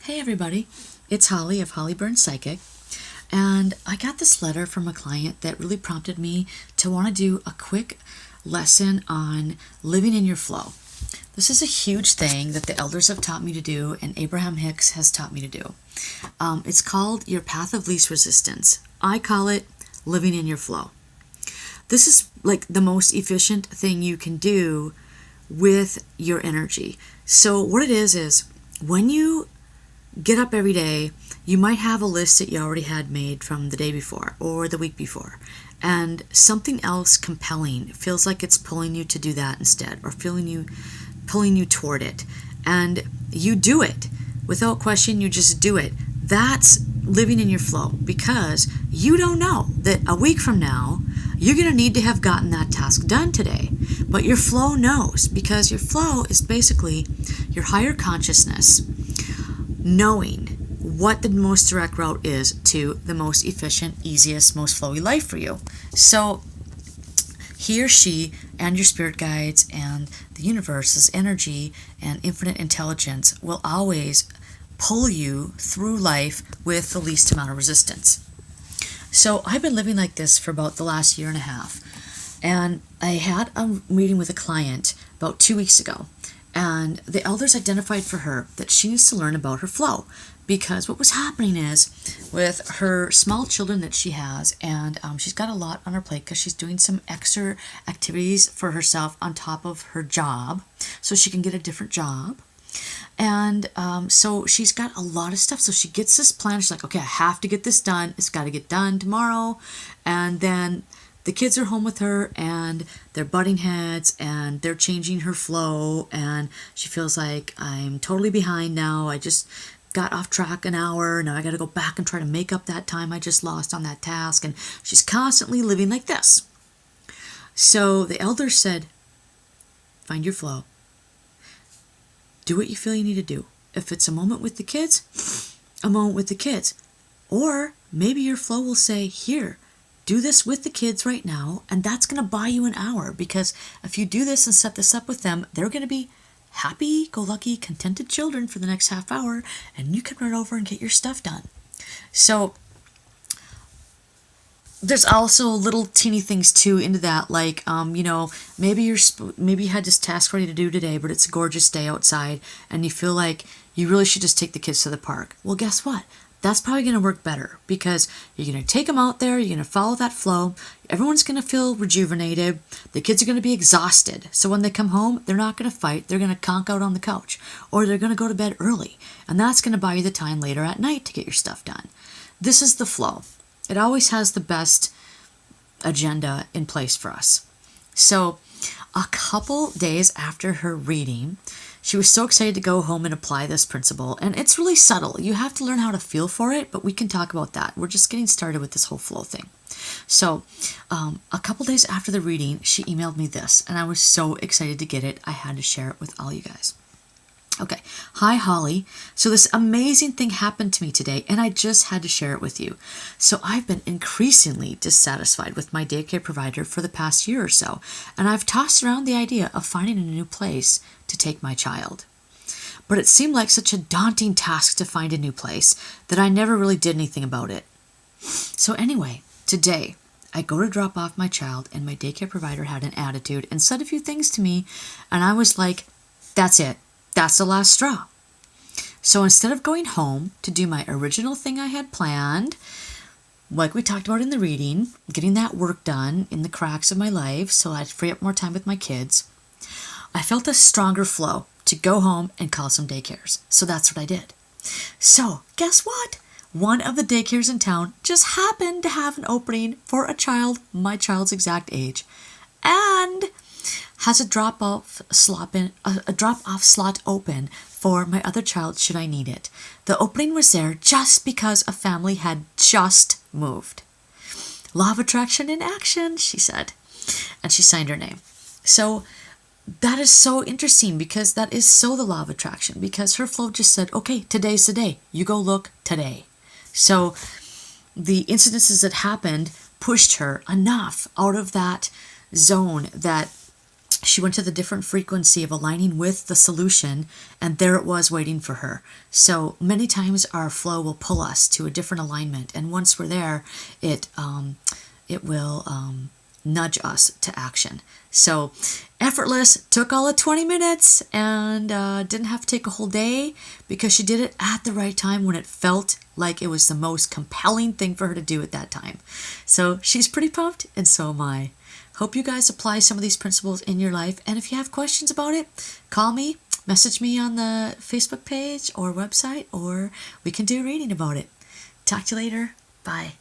Hey everybody, it's Holly of Holly Burns Psychic, and I got this letter from a client that really prompted me to want to do a quick lesson on living in your flow. This is a huge thing that the elders have taught me to do and Abraham Hicks has taught me to do. It's called your path of least resistance. I call it living in your flow. This is like the most efficient thing you can do with your energy. So what it is when you get up every day, you might have a list that you already had made from the day before or the week before, and something else compelling feels like it's pulling you to do that instead, or pulling you toward it, and you do it without question. You just do it. That's living in your flow, because you don't know that a week from now you're going to need to have gotten that task done today, but your flow knows, because your flow is basically your higher consciousness knowing what the most direct route is to the most efficient, easiest, most flowy life for you. So he or she and your spirit guides and the universe's energy and infinite intelligence will always pull you through life with the least amount of resistance. So I've been living like this for about the last year and a half, and I had a meeting with a client about 2 weeks ago. And the elders identified for her that she needs to learn about her flow, because what was happening is with her small children that she has, and she's got a lot on her plate because she's doing some extra activities for herself on top of her job so she can get a different job. And so she's got a lot of stuff. So she gets this plan. She's like, okay, I have to get this done. It's got to get done tomorrow. And then the kids are home with her and they're butting heads and they're changing her flow, and she feels like, I'm totally behind now. I just got off track an hour. Now I got to go back and try to make up that time I just lost on that task. And she's constantly living like this. So the elders said, find your flow. Do what you feel you need to do. If it's a moment with the kids, a moment with the kids. Or maybe your flow will say, here, do this with the kids right now, and that's going to buy you an hour, because if you do this and set this up with them, they're going to be happy-go-lucky, contented children for the next half hour, and you can run over and get your stuff done. So there's also little teeny things too into that, like maybe you had this task ready to do today, but it's a gorgeous day outside, and you feel like you really should just take the kids to the park. Well, guess what? That's probably going to work better, because you're going to take them out there, you're going to follow that flow, everyone's going to feel rejuvenated, the kids are going to be exhausted, so when they come home, they're not going to fight, they're going to conk out on the couch, or they're going to go to bed early, and that's going to buy you the time later at night to get your stuff done. This is the flow. It always has the best agenda in place for us. So a couple days after her reading, she was so excited to go home and apply this principle. And it's really subtle. You have to learn how to feel for it, but we can talk about that. We're just getting started with this whole flow thing. So a couple days after the reading, she emailed me this, and I was so excited to get it. I had to share it with all you guys. Okay. Hi, Holly. So this amazing thing happened to me today, and I just had to share it with you. So I've been increasingly dissatisfied with my daycare provider for the past year or so, and I've tossed around the idea of finding a new place to take my child. But it seemed like such a daunting task to find a new place that I never really did anything about it. So anyway, today I go to drop off my child, and my daycare provider had an attitude and said a few things to me, and I was like, that's it. That's the last straw. So instead of going home to do my original thing I had planned, like we talked about in the reading, getting that work done in the cracks of my life so I'd free up more time with my kids, I felt a stronger flow to go home and call some daycares. So that's what I did. So guess what? One of the daycares in town just happened to have an opening for a child my child's exact age, and has a drop-off slot open for my other child should I need it. The opening was there just because a family had just moved. Law of attraction in action, she said. And she signed her name. So that is so interesting, because that is so the law of attraction, because her flow just said, okay, today's the day. You go look today. So the incidences that happened pushed her enough out of that zone that she went to the different frequency of aligning with the solution, and there it was waiting for her. So many times our flow will pull us to a different alignment, and once we're there, it will nudge us to action. So effortless took all of 20 minutes and didn't have to take a whole day, because she did it at the right time when it felt like it was the most compelling thing for her to do at that time. So she's pretty pumped, and so am I. Hope you guys apply some of these principles in your life. And if you have questions about it, call me, message me on the Facebook page or website, or we can do a reading about it. Talk to you later. Bye.